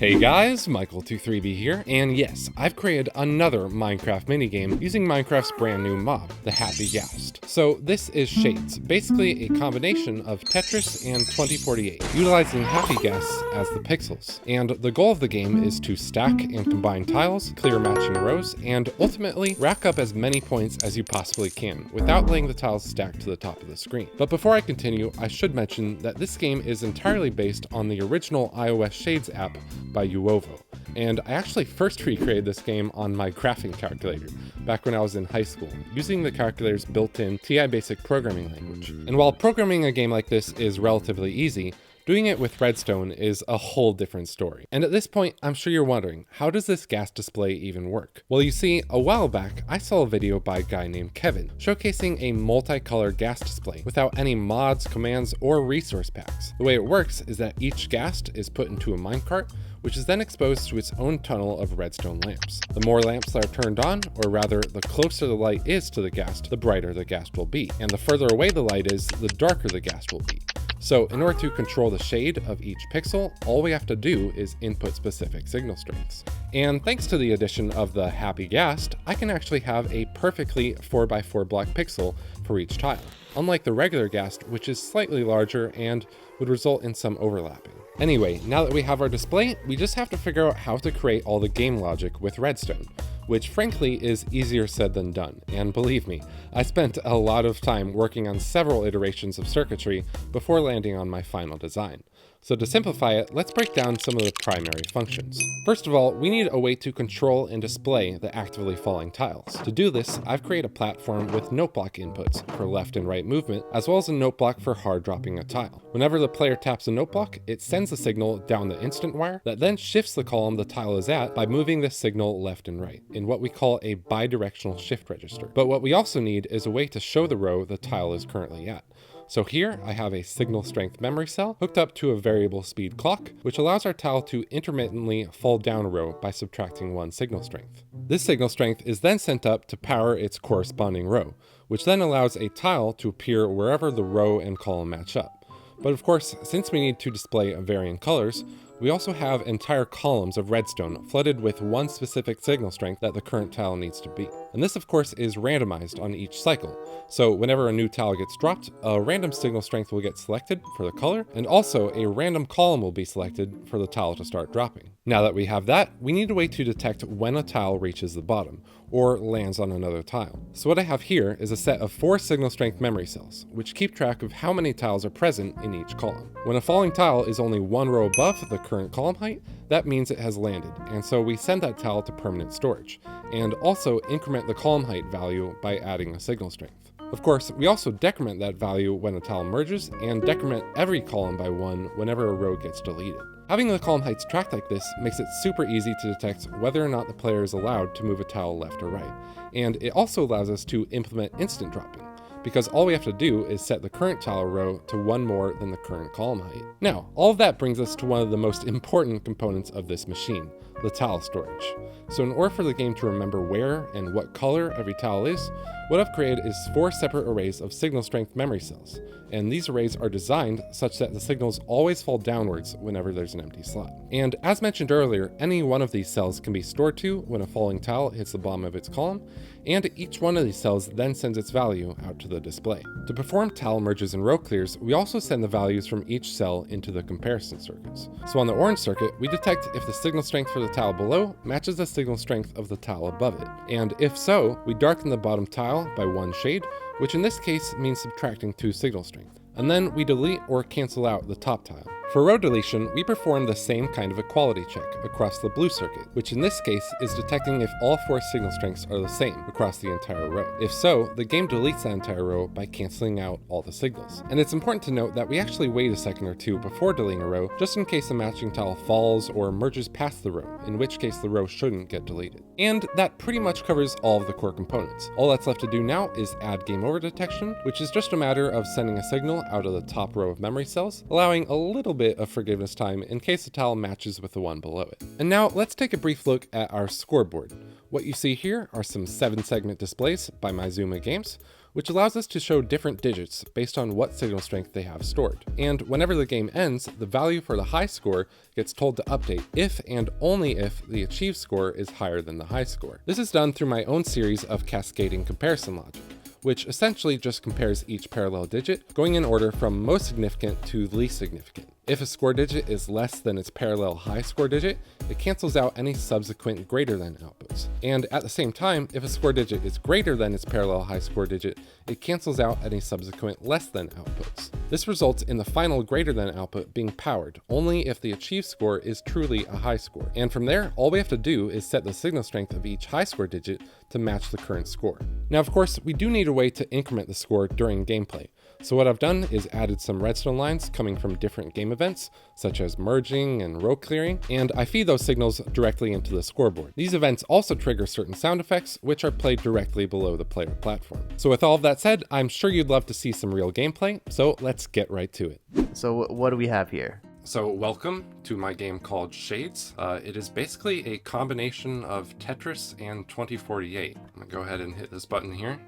Hey guys, Michael23B here, and yes, I've created another Minecraft minigame using Minecraft's brand new mod, the Happy Ghast. So this is Shades, basically a combination of Tetris and 2048, utilizing Happy Ghasts as the pixels. And the goal of the game is to stack and combine tiles, clear matching rows, and ultimately rack up as many points as you possibly can, without letting the tiles stack to the top of the screen. But before I continue, I should mention that this game is entirely based on the original iOS Shades app by Uovo. And I actually first recreated this game on my graphing calculator back when I was in high school, using the calculator's built-in TI Basic programming language. And while programming a game like this is relatively easy, doing it with Redstone is a whole different story. And at this point, I'm sure you're wondering, how does this ghast display even work? Well, you see, a while back, I saw a video by a guy named Kevin showcasing a multicolor ghast display without any mods, commands, or resource packs. The way it works is that each ghast is put into a minecart, which is then exposed to its own tunnel of redstone lamps. The more lamps that are turned on, or rather, the closer the light is to the ghast, the brighter the ghast will be. And the further away the light is, the darker the ghast will be. So in order to control the shade of each pixel, all we have to do is input specific signal strengths. And thanks to the addition of the Happy Ghast, I can actually have a perfectly 4x4 block pixel for each tile, unlike the regular ghast, which is slightly larger and would result in some overlapping. Anyway, now that we have our display, we just have to figure out how to create all the game logic with Redstone, which frankly is easier said than done. And believe me, I spent a lot of time working on several iterations of circuitry before landing on my final design. So to simplify it, let's break down some of the primary functions. First of all, we need a way to control and display the actively falling tiles. To do this, I've created a platform with note block inputs for left and right movement, as well as a note block for hard dropping a tile. Whenever the player taps a note block, it sends a signal down the instant wire that then shifts the column the tile is at by moving the signal left and right in what we call a bidirectional shift register. But what we also need is a way to show the row the tile is currently at. So here I have a signal strength memory cell hooked up to a variable speed clock, which allows our tile to intermittently fall down a row by subtracting one signal strength. This signal strength is then sent up to power its corresponding row, which then allows a tile to appear wherever the row and column match up. But of course, since we need to display varying colors, we also have entire columns of redstone flooded with one specific signal strength that the current tile needs to be. And this of course is randomized on each cycle. So whenever a new tile gets dropped, a random signal strength will get selected for the color, and also a random column will be selected for the tile to start dropping. Now that we have that, we need a way to detect when a tile reaches the bottom, or lands on another tile. So what I have here is a set of 4 signal strength memory cells, which keep track of how many tiles are present in each column. When a falling tile is only one row above the current column height, that means it has landed, and so we send that tile to permanent storage, and also increment the column height value by adding a signal strength. Of course, we also decrement that value when a tile merges, and decrement every column by 1 whenever a row gets deleted. Having the column heights tracked like this makes it super easy to detect whether or not the player is allowed to move a tile left or right, and it also allows us to implement instant dropping, because all we have to do is set the current tile row to 1 more than the current column height. Now, all of that brings us to one of the most important components of this machine, the tile storage. So in order for the game to remember where and what color every tile is, what I've created is 4 separate arrays of signal strength memory cells, and these arrays are designed such that the signals always fall downwards whenever there's an empty slot. And as mentioned earlier, any one of these cells can be stored to when a falling tile hits the bottom of its column, and each one of these cells then sends its value out to the display. To perform tile merges and row clears, we also send the values from each cell into the comparison circuits. So on the orange circuit, we detect if the signal strength for the tile below matches the signal strength of the tile above it. And if so, we darken the bottom tile by 1 shade, which in this case means subtracting 2 signal strength. And then we delete or cancel out the top tile. For row deletion, we perform the same kind of equality check across the blue circuit, which in this case is detecting if all 4 signal strengths are the same across the entire row. If so, the game deletes that entire row by canceling out all the signals. And it's important to note that we actually wait a second or two before deleting a row, just in case a matching tile falls or merges past the row, in which case the row shouldn't get deleted. And that pretty much covers all of the core components. All that's left to do now is add game over detection, which is just a matter of sending a signal out of the top row of memory cells, allowing a little bit of forgiveness time in case the tile matches with the one below it. And now let's take a brief look at our scoreboard. What you see here are some 7-segment displays by MyZuma Games, which allows us to show different digits based on what signal strength they have stored. And whenever the game ends, the value for the high score gets told to update if and only if the achieved score is higher than the high score. This is done through my own series of cascading comparison logic, which essentially just compares each parallel digit, going in order from most significant to least significant. If a score digit is less than its parallel high score digit, it cancels out any subsequent greater than outputs. And at the same time, if a score digit is greater than its parallel high score digit, it cancels out any subsequent less than outputs. This results in the final greater than output being powered only if the achieved score is truly a high score. And from there, all we have to do is set the signal strength of each high score digit to match the current score. Now, of course, we do need a way to increment the score during gameplay. So what I've done is added some redstone lines coming from different game events, such as merging and row clearing, and I feed those signals directly into the scoreboard. These events also trigger certain sound effects, which are played directly below the player platform. So with all of that said, I'm sure you'd love to see some real gameplay, so let's get right to it. So what do we have here? So welcome to my game called Shades. It is basically a combination of Tetris and 2048. I'm gonna go ahead and hit this button here.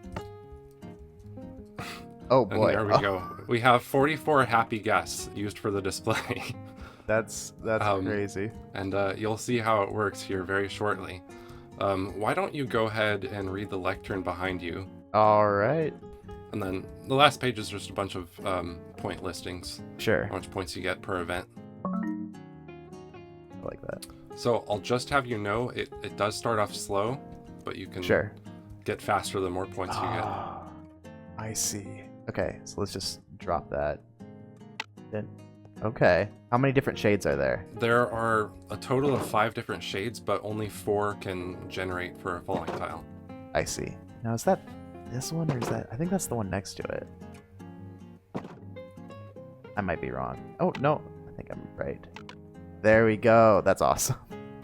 Oh boy. And there we go. We have 44 happy guests used for the display. That's crazy. And you'll see how it works here very shortly. Why don't you go ahead and read the lectern behind you? All right. And then the last page is just a bunch of point listings. Sure. How much points you get per event. I like that. So I'll just have you know, it does start off slow, but you can get faster the more points you get. I see. Okay, so let's just drop that. Then, okay. How many different shades are there? There are a total of 5 different shades, but only 4 can generate for a falling tile. I see. Now is that this one or is that? I think that's the one next to it. I might be wrong. Oh, no. I think I'm right. There we go. That's awesome.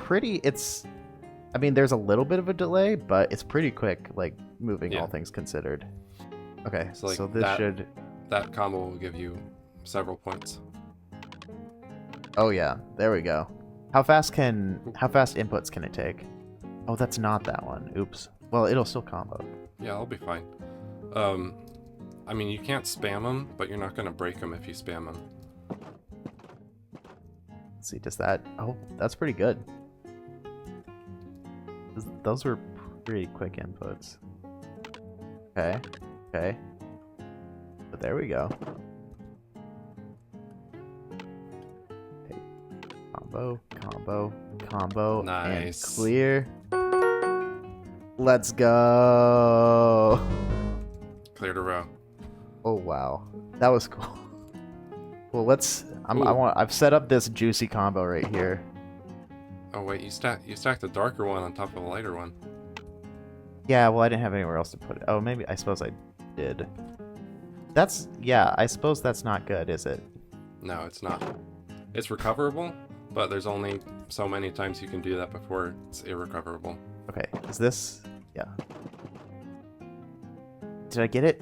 I mean, there's a little bit of a delay, but it's pretty quick, like, moving all things considered. Okay, so that combo will give you several points. Oh yeah, there we go. How fast inputs can it take? Oh, that's not that one. Oops. Well, it'll still combo. Yeah, I'll be fine. I mean, you can't spam them, but you're not gonna break them if you spam them. Let's see, does that? Oh, that's pretty good. Those were pretty quick inputs. Okay. Okay. But there we go. Okay. Combo, nice. And clear. Let's go. Cleared a row. Oh wow, that was cool. Well, I've set up this juicy combo right here. Oh wait, you stacked a darker one on top of a lighter one. Yeah, well, I didn't have anywhere else to put it. Oh, maybe I suppose I did. I suppose that's not good, is it? No, it's not. It's recoverable, but there's only so many times you can do that before it's irrecoverable. Okay, is this... Yeah. Did I get it?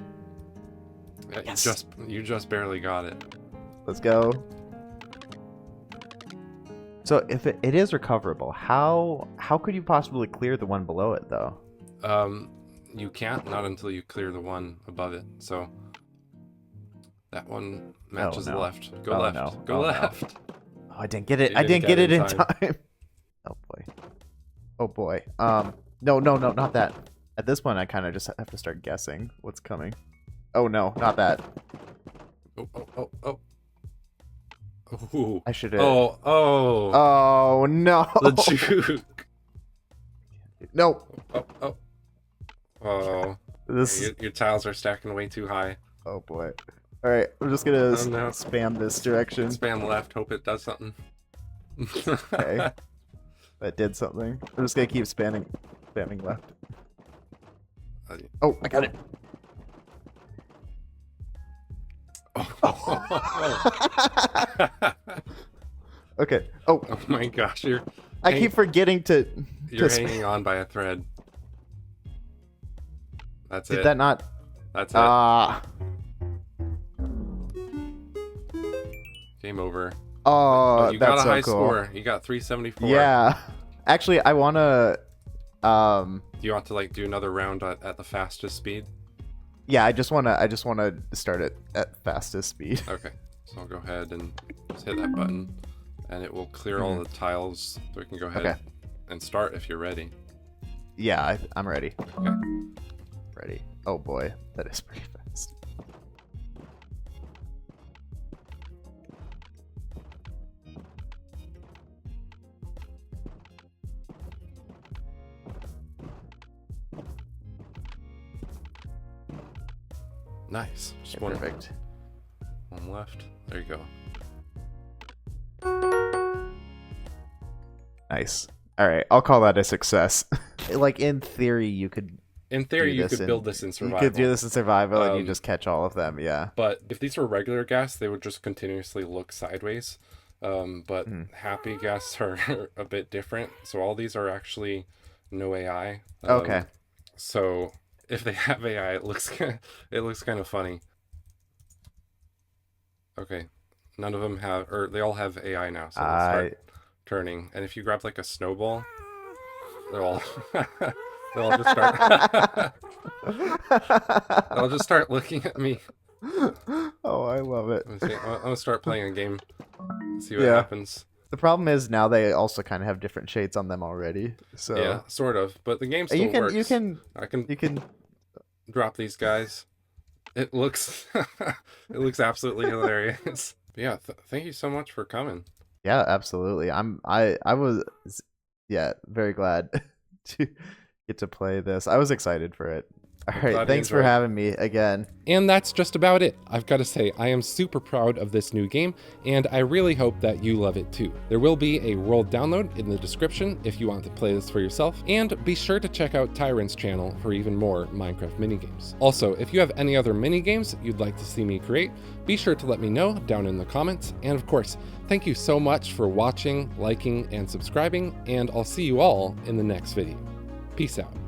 Yeah, yes. You just barely got it. Let's go. So if it is recoverable, how could you possibly clear the one below it, though? You can't, not until you clear the one above it. So that one matches the left. Go left. No. Go left. No. Oh, I didn't get it. I didn't get it in time. Oh boy. Oh boy. No, not that. At this point, I kind of just have to start guessing what's coming. Oh no, not that. Oh. Ooh. I should have. Oh no. The juke. No. Oh. Your tiles are stacking way too high. Oh boy. All right, I'm just gonna spam this direction. Spam left. Hope it does something. Okay. That did something. I'm just gonna keep spamming left. Oh, I got it. Okay. Oh my gosh, I keep forgetting to. You're hanging on by a thread. That's it. Did that not? That's it. Game over. Oh, you got a high cool. score. You got 374. Yeah. Actually, I wanna. Do you want to like do another round at the fastest speed? Yeah, I just wanna start it at fastest speed. Okay, so I'll go ahead and just hit that button, and it will clear all the tiles, so we can go ahead and start if you're ready. Yeah, I'm ready. Okay. Ready. Oh boy, that is pretty fast. Nice. Just Okay, perfect. One left. There you go. Nice. All right, I'll call that a success. Like in theory, you could. In theory, you could build this in survival. You could do this in survival, and you just catch all of them. Yeah. But if these were regular ghasts, they would just continuously look sideways. But happy ghasts are a bit different. So all these are actually no AI. Okay. So if they have AI, it looks kind of funny. Okay, none of them have, or they all have AI now. So let's start turning. And if you grab like a snowball, they'll just start. They'll just start looking at me. Oh, I love it. I'm gonna start playing a game. See what happens. The problem is now they also kind of have different shades on them already. So yeah, sort of. But the game still works. You can drop these guys. It looks absolutely hilarious. But yeah, thank you so much for coming. Yeah, absolutely. I was very glad to get to play this. I was excited for it. All right, thanks for having me again. And that's just about it. I've got to say, I am super proud of this new game, and I really hope that you love it too. There will be a world download in the description if you want to play this for yourself, and be sure to check out Tyrant's channel for even more Minecraft minigames. Also, if you have any other minigames you'd like to see me create, be sure to let me know down in the comments. And of course, thank you so much for watching, liking, and subscribing, and I'll see you all in the next video. Peace out.